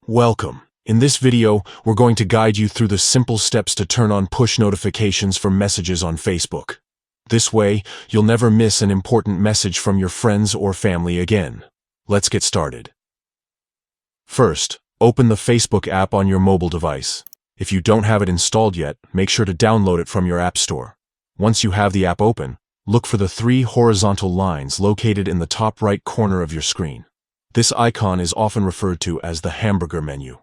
Welcome. In this video, we're going to guide you through the simple steps to turn on push notifications for messages on Facebook. This way, you'll never miss an important message from your friends or family again. Let's get started. First, open the Facebook app on your mobile device. If you don't have it installed yet, make sure to download it from your App Store. Once you have the app open, look for the three horizontal lines located in the top right corner of your screen. This icon is often referred to as the hamburger menu.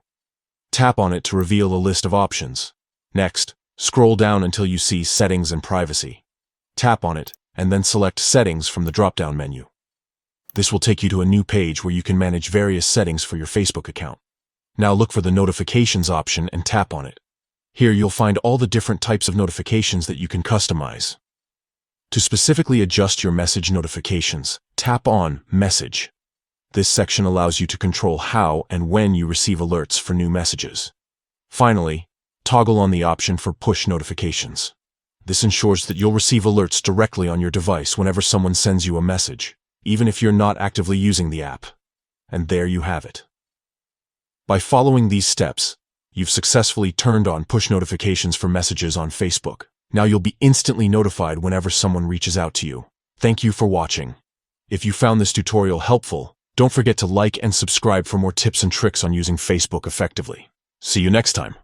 Tap on it to reveal a list of options. Next, scroll down until you see Settings and Privacy. Tap on it, and then select Settings from the drop-down menu. This will take you to a new page where you can manage various settings for your Facebook account. Now look for the Notifications option and tap on it. Here you'll find all the different types of notifications that you can customize. To specifically adjust your message notifications, tap on Message. This section allows you to control how and when you receive alerts for new messages. Finally, toggle on the option for push notifications. This ensures that you'll receive alerts directly on your device whenever someone sends you a message, even if you're not actively using the app. And there you have it. By following these steps, you've successfully turned on push notifications for messages on Facebook. Now you'll be instantly notified whenever someone reaches out to you. Thank you for watching. If you found this tutorial helpful, don't forget to like and subscribe for more tips and tricks on using Facebook effectively. See you next time.